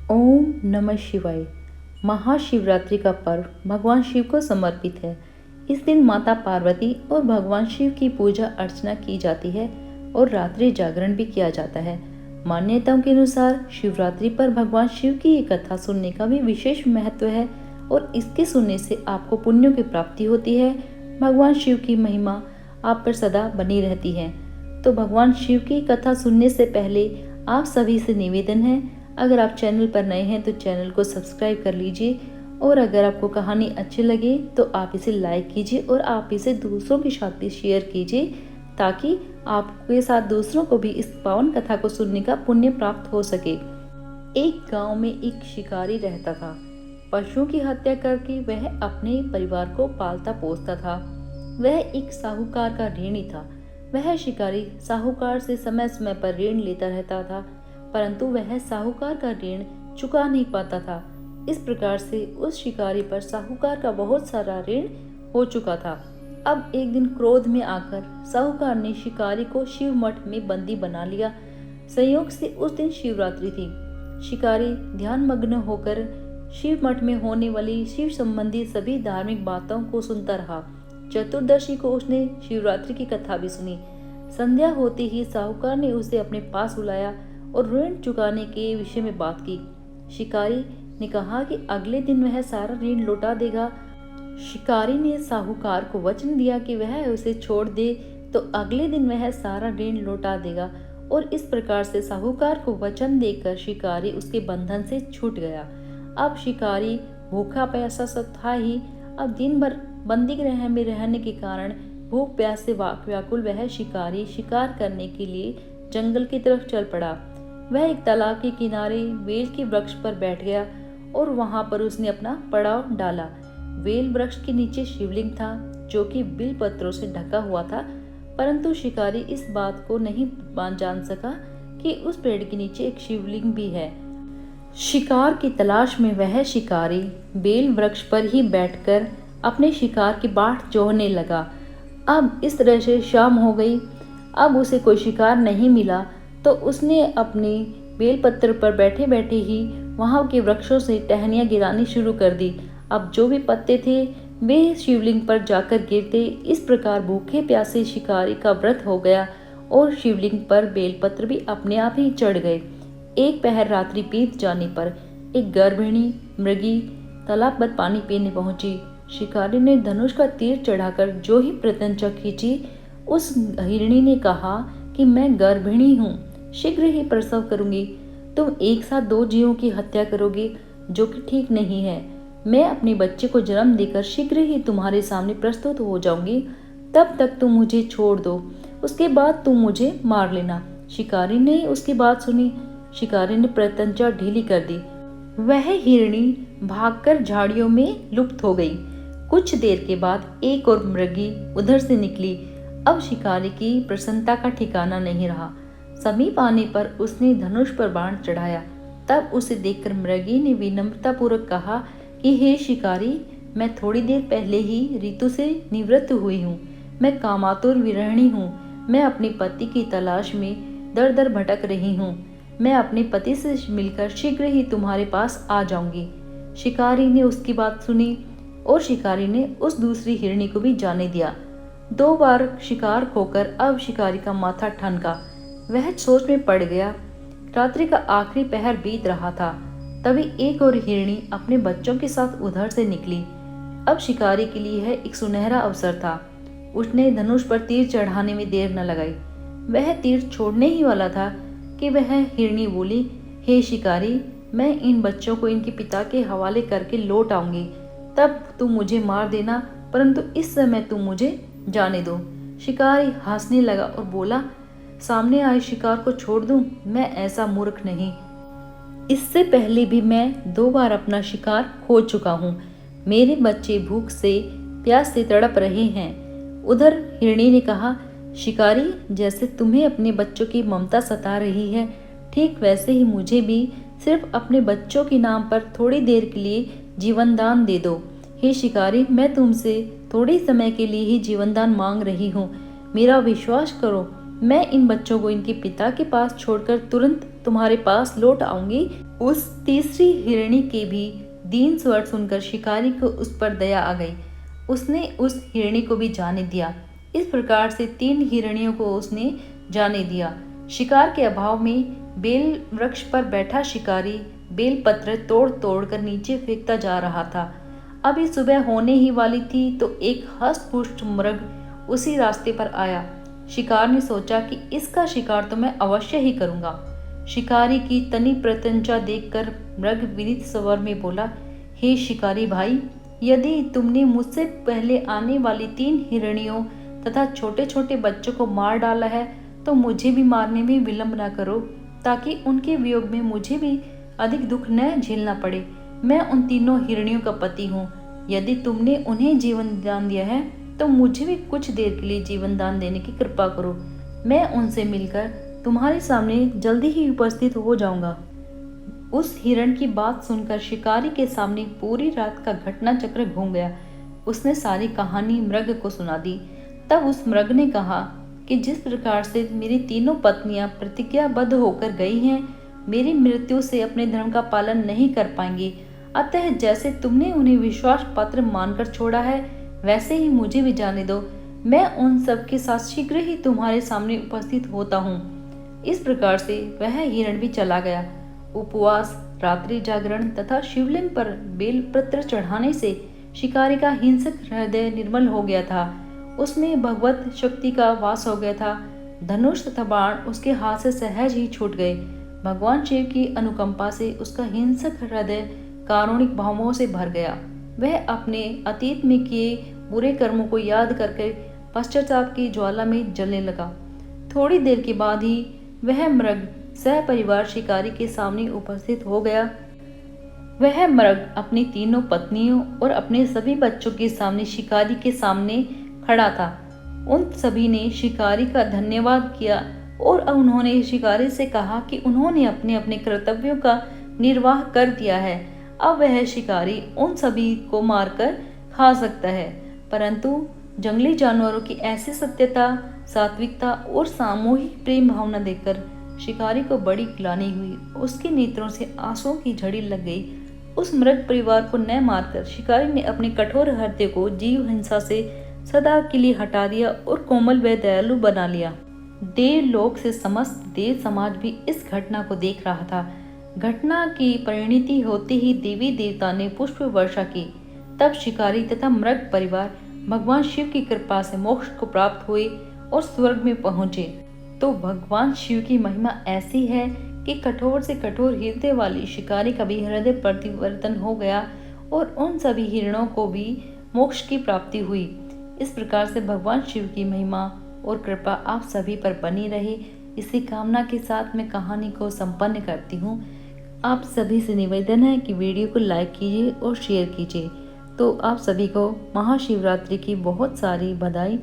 ओम नमः शिवाय। महाशिवरात्रि का पर्व भगवान शिव को समर्पित है। इस दिन माता पार्वती और भगवान शिव की पूजा अर्चना की जाती है और रात्रि जागरण भी किया जाता है। मान्यताओं के अनुसार शिवरात्रि पर भगवान शिव की ये कथा सुनने का भी विशेष महत्व है और इसके सुनने से आपको पुण्यों की प्राप्ति होती है। भगवान शिव की महिमा आप पर सदा बनी रहती है। तो भगवान शिव की कथा सुनने से पहले आप सभी से निवेदन है, अगर आप चैनल पर नए हैं तो चैनल को सब्सक्राइब कर लीजिए और अगर आपको कहानी अच्छी लगे तो आप इसे लाइक कीजिए और आप इसे दूसरों के साथ भी शेयर कीजिए ताकि आपके साथ दूसरों को भी इस पावन कथा को सुनने का पुण्य प्राप्त हो सके। एक गांव में एक शिकारी रहता था। पशुओं की हत्या करके वह अपने परिवार को पालता पोसता था। वह एक साहूकार का ऋणी था। वह शिकारी साहूकार से समय समय पर ऋण लेता रहता था, परंतु वह साहूकार का ऋण चुका नहीं पाता था। इस प्रकार से उस शिकारी पर साहूकार का बहुत सारा ऋण हो चुका था। अब एक दिन क्रोध में आकर साहूकार ने शिकारी को शिव मठ में बंदी बना लिया। संयोग से उस दिन शिवरात्रि थी। शिकारी ध्यान मग्न होकर शिव मठ में होने वाली शिव संबंधी सभी धार्मिक बातों को सुनता रहा। चतुर्दशी को उसने शिवरात्रि की कथा भी सुनी। संध्या होते ही साहूकार ने उसे अपने पास बुलाया और ऋण चुकाने के विषय में बात की। शिकारी ने कहा कि अगले दिन वह सारा ऋण लौटा देगा। शिकारी ने साहूकार को वचन दिया कि वह उसे छोड़ दे तो अगले दिन वह सारा ऋण लौटा देगा और इस प्रकार से साहूकार को वचन देकर शिकारी उसके बंधन से छूट गया। अब शिकारी भूखा प्यासा सा था ही। अब दिन भर बंदी गृह में रहने के कारण भूख प्यास से व्याकुल वह शिकारी शिकार करने के लिए जंगल की तरफ चल पड़ा। वह एक तालाब के किनारे बेल के वृक्ष पर बैठ गया और वहां पर उसने अपना पड़ाव डाला। बेल वृक्ष के नीचे शिवलिंग था जो कि बिल पत्रों से ढका हुआ था, परंतु शिकारी इस बात को नहीं जान सका कि उस पेड़ के नीचे एक शिवलिंग भी है। शिकार की तलाश में वह शिकारी बेल वृक्ष पर ही बैठकर अपने शिकार की बाट जोहने लगा। अब इस तरह से शाम हो गई। अब उसे कोई शिकार नहीं मिला तो उसने अपने बेलपत्र पर बैठे बैठे ही वहां के वृक्षों से टहनियां गिरानी शुरू कर दी। अब जो भी पत्ते थे वे शिवलिंग पर जाकर गिरते। इस प्रकार भूखे प्यासे शिकारी का व्रत हो गया और शिवलिंग पर बेलपत्र भी अपने आप ही चढ़ गए। एक पहर रात्रि बीत जाने पर एक गर्भिणी मृगी तालाब पर पानी पीने पहुंची। शिकारी ने धनुष का तीर चढ़ाकर जो ही प्रत्यंचा खींची, उस हिरणी ने कहा कि मैं गर्भिणी हूँ, शीघ्र ही प्रसव करूंगी। तुम एक साथ दो जीवों की हत्या करोगे जो कि ठीक नहीं है। मैं अपने बच्चे को जन्म देकर शीघ्र ही तुम्हारे सामने प्रस्तुत हो जाऊंगी, तब तक तुम मुझे छोड़ दो, उसके बाद तुम मुझे मार लेना। शिकारी ने उसकी बात सुनी। शिकारी ने प्रत्यंचा ढीली कर दी। वह हिरणी भागकर झाड़ियों में लुप्त हो गई। कुछ देर के बाद एक और मृगी उधर से निकली। अब शिकारी की प्रसन्नता का ठिकाना नहीं रहा। समीप आने पर उसने धनुष पर बाण चढ़ाया। तब उसे देखकर मृगी ने विनम्रतापूर्वक कहा कि हे शिकारी, मैं थोड़ी देर पहले ही ऋतु से निवृत्त हुई हूँ। मैं कामातुर विरहिणी हूँ। मैं अपने पति की तलाश में दर दर भटक रही हूँ। मैं अपने पति से मिलकर शीघ्र ही तुम्हारे पास आ जाऊंगी। शिकारी ने उसकी बात सुनी और शिकारी ने उस दूसरी हिरणी को भी जाने दिया। 2 बार शिकार खोकर अब शिकारी का माथा ठनका। वह सोच में पड़ गया। रात्रि का आखिरी पहर बीत रहा था। तभी एक और हिरणी अपने बच्चों के साथ उधर से निकली। अब शिकारी के लिए यह एक सुनहरा अवसर था। उसने धनुष पर तीर चढ़ाने में देर न लगाई। वह तीर छोड़ने ही वाला था कि वह हिरणी बोली, हे शिकारी, मैं इन बच्चों को इनके पिता के हवाले करके लौट आऊंगी, तब तुम मुझे मार देना, परंतु इस समय तुम मुझे जाने दो। शिकारी हंसने लगा और बोला, सामने आए शिकार को छोड़ दूं? मैं ऐसा मूर्ख नहीं। इससे पहले भी मैं 2 बार अपना शिकार खो चुका हूँ। मेरे बच्चे भूख से प्यास से तड़प रहे हैं। उधर हिरणी ने कहा, शिकारी, जैसे तुम्हें अपने बच्चों की ममता सता रही है, ठीक वैसे ही मुझे भी सिर्फ अपने बच्चों के नाम पर थोड़ी देर के लिए जीवन दान दे दो। हे शिकारी, मैं तुमसे थोड़े समय के लिए ही जीवन दान मांग रही हूँ। मेरा विश्वास करो, मैं इन बच्चों को इनके पिता के पास छोड़कर तुरंत तुम्हारे पास लौट आऊंगी। उस तीसरी हिरणी के भी दीन स्वर सुनकर शिकारी को उस पर दया आ गई। उसने उस हिरणी को भी जाने दिया। इस प्रकार से 3 हिरणियों को उसने जाने दिया। शिकार के अभाव में बेल वृक्ष पर बैठा शिकारी बेल पत्र तोड़ तोड़ कर नीचे फेंकता जा रहा था। अभी सुबह होने ही वाली थी तो एक हष्ट-पुष्ट मृग उसी रास्ते पर आया। शिकार ने सोचा कि इसका शिकार तो मैं अवश्य ही करूंगा। शिकारी की तनी प्रत्यंचा देखकर मृग विनीत स्वर में बोला, हे शिकारी भाई, यदि तुमने मुझसे पहले आने वाली 3 हिरणियों तथा छोटे छोटे बच्चों को मार डाला है तो मुझे भी मारने में विलंब न करो, ताकि उनके वियोग में मुझे भी अधिक दुख न झेलना पड़े। मैं उन तीनों हिरणियों का पति हूँ। यदि तुमने उन्हें जीवन दान दिया है तो मुझे भी कुछ देर के लिए जीवन दान देने की कृपा करो। मैं उनसे मिलकर तुम्हारे सामने जल्दी ही उपस्थित हो जाऊंगा। उस हिरण की बात सुनकर शिकारी के सामने पूरी रात का घटना चक्र घूम गया। उसने सारी कहानी मृग को सुना दी। तब उस मृग ने कहा कि जिस प्रकार से मेरी तीनों पत्नियां प्रतिज्ञाबद्ध होकर गई हैं, मेरी मृत्यु से अपने धर्म का पालन नहीं कर पाएंगी। अतः जैसे तुमने उन्हें विश्वास पात्र मानकर छोड़ा है, वैसे ही मुझे भी जाने दो। मैं उन सब के साथ शीघ्र ही तुम्हारे सामने उपस्थित होता हूँ। इस प्रकार से वह हिरण भी चला गया। उपवास, रात्रि जागरण तथा शिवलिंग पर बेलपत्र चढ़ाने से शिकारी का हिंसक हृदय निर्मल हो गया था। उसमें भगवत शक्ति का वास हो गया था। धनुष तथा बाण उसके हाथ से सहज ही छूट गए। भगवान शिव की अनुकंपा से उसका हिंसक हृदय कारुणिक भावों से भर गया। वह अपने अतीत में किए बुरे कर्मों को याद करके पश्चाताप की ज्वाला में जलने लगा। थोड़ी देर के बाद ही वह मृग सहपरिवार शिकारी के सामने उपस्थित हो गया। वह मृग अपनी तीनों पत्नियों और अपने सभी बच्चों के सामने शिकारी के सामने खड़ा था। उन सभी ने शिकारी का धन्यवाद किया और उन्होंने शिकारी से कहा कि उन्होंने अपने अपने कर्तव्यों का निर्वाह कर दिया है। अब वह शिकारी उन सभी को मारकर खा सकता है। परंतु जंगली जानवरों की ऐसी सत्यता, सात्विकता और सामूहिक प्रेम भावना देखकर शिकारी को बड़ी ग्लानि हुई। उसके नेत्रों से आंसुओं की झड़ी लग गई। उस मृग परिवार को न मारकर शिकारी ने अपने कठोर हृदय को जीव हिंसा से सदा के लिए हटा दिया और कोमल व दयालु बना लिया। देवलोक से समस्त देव समाज भी इस घटना को देख रहा था। घटना की परिणति होते ही देवी देवता ने पुष्प वर्षा की। तब शिकारी तथा मृग परिवार भगवान शिव की कृपा से मोक्ष को प्राप्त हुए और स्वर्ग में पहुंचे। तो भगवान शिव की महिमा ऐसी है कि कठोर से कठोर हृदय वाली शिकारी का भी हृदय परिवर्तन हो गया और उन सभी हिरणों को भी मोक्ष की प्राप्ति हुई। इस प्रकार से भगवान शिव की महिमा और कृपा आप सभी पर बनी रहे, इसी कामना के साथ मैं कहानी को संपन्न करती हूँ। आप सभी से निवेदन है कि वीडियो को लाइक कीजिए और शेयर कीजिए। तो आप सभी को महाशिवरात्रि की बहुत सारी बधाई।